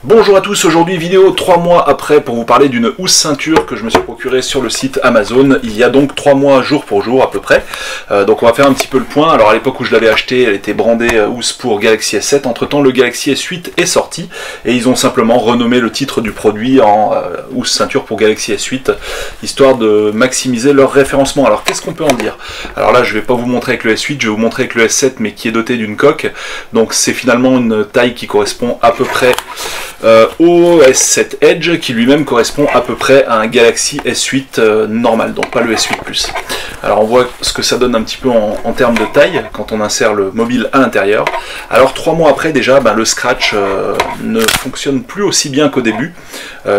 Bonjour à tous, aujourd'hui vidéo 3 mois après pour vous parler d'une housse ceinture que je me suis procurée sur le site Amazon il y a donc 3 mois jour pour jour à peu près. Donc on va faire un petit peu le point. Alors à l'époque où je l'avais acheté, elle était brandée housse pour Galaxy S7. Entre temps le Galaxy S8 est sorti et ils ont simplement renommé le titre du produit en housse ceinture pour Galaxy S8 histoire de maximiser leur référencement. Alors qu'est-ce qu'on peut en dire? Alors là je vais pas vous montrer avec le S8, je vais vous montrer avec le S7 mais qui est doté d'une coque. Donc c'est finalement une taille qui correspond à peu près au S7 Edge qui lui-même correspond à peu près à un Galaxy S8 normal, donc pas le S8 Plus. Alors on voit ce que ça donne un petit peu en termes de taille quand on insère le mobile à l'intérieur. Alors 3 mois après déjà, le scratch ne fonctionne plus aussi bien qu'au début,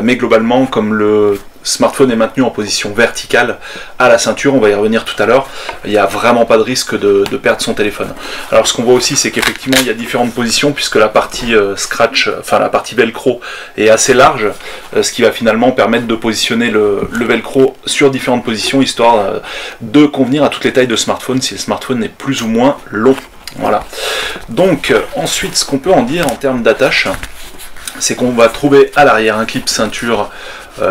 mais globalement comme le smartphone est maintenu en position verticale à la ceinture, on va y revenir tout à l'heure, il n'y a vraiment pas de risque de perdre son téléphone. Alors ce qu'on voit aussi c'est qu'effectivement il y a différentes positions puisque la partie scratch, enfin la partie velcro est assez large, ce qui va finalement permettre de positionner le velcro sur différentes positions histoire de convenir à toutes les tailles de smartphone si le smartphone est plus ou moins long. Voilà. Donc ensuite ce qu'on peut en dire en termes d'attache, c'est qu'on va trouver à l'arrière un clip ceinture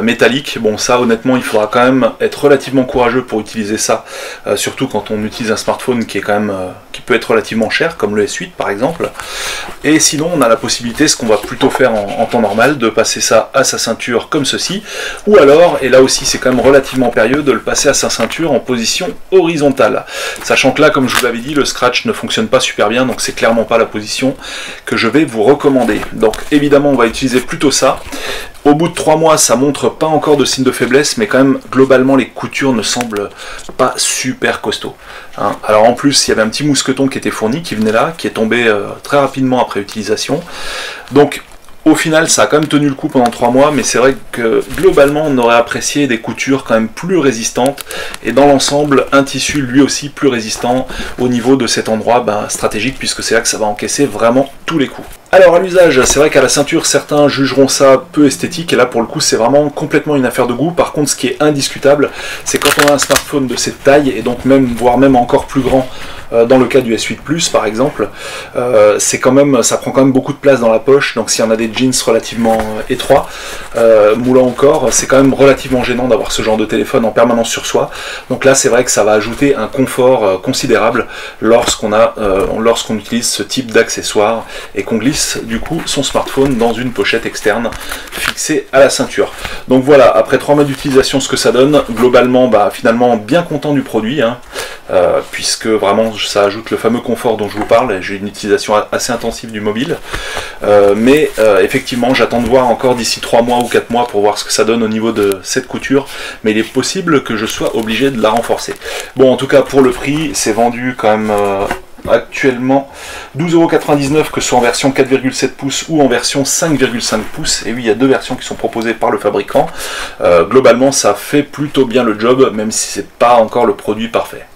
métallique. Bon ça honnêtement il faudra quand même être relativement courageux pour utiliser ça, surtout quand on utilise un smartphone qui est quand même qui peut être relativement cher comme le S8 par exemple. Et sinon on a la possibilité, ce qu'on va plutôt faire en temps normal, de passer ça à sa ceinture comme ceci, ou alors, et là aussi c'est quand même relativement périlleux, de le passer à sa ceinture en position horizontale, sachant que là comme je vous l'avais dit le scratch ne fonctionne pas super bien, donc c'est clairement pas la position que je vais vous recommander. Donc évidemment on va utiliser plutôt ça. Au bout de 3 mois, ça montre pas encore de signe de faiblesse, mais quand même, globalement, les coutures ne semblent pas super costauds. Hein. Alors en plus, il y avait un petit mousqueton qui était fourni, qui venait là, qui est tombé très rapidement après utilisation. Donc, au final, ça a quand même tenu le coup pendant 3 mois, mais c'est vrai que globalement, on aurait apprécié des coutures quand même plus résistantes, et dans l'ensemble, un tissu lui aussi plus résistant au niveau de cet endroit stratégique, puisque c'est là que ça va encaisser vraiment tous les coups. Alors à l'usage, c'est vrai qu'à la ceinture, certains jugeront ça peu esthétique, et là pour le coup c'est vraiment complètement une affaire de goût. Par contre ce qui est indiscutable, c'est quand on a un smartphone de cette taille, et donc même, voire même encore plus grand, dans le cas du S8 Plus par exemple, c'est quand même, ça prend quand même beaucoup de place dans la poche, donc si on a des jeans relativement étroits, moulants au corps, c'est quand même relativement gênant d'avoir ce genre de téléphone en permanence sur soi. Donc là c'est vrai que ça va ajouter un confort considérable lorsqu'on utilise ce type d'accessoire et qu'on glisse du coup son smartphone dans une pochette externe fixée à la ceinture. Donc voilà, après 3 mois d'utilisation, ce que ça donne, globalement finalement bien content du produit, hein, puisque vraiment ça ajoute le fameux confort dont je vous parle. J'ai une utilisation assez intensive du mobile, mais effectivement j'attends de voir encore d'ici 3 mois ou 4 mois pour voir ce que ça donne au niveau de cette couture, mais il est possible que je sois obligé de la renforcer. Bon, en tout cas pour le prix, c'est vendu quand même actuellement 12,99 €, que ce soit en version 4,7 pouces ou en version 5,5 pouces. Et oui, il y a deux versions qui sont proposées par le fabricant. Globalement, ça fait plutôt bien le job, même si c'est pas encore le produit parfait.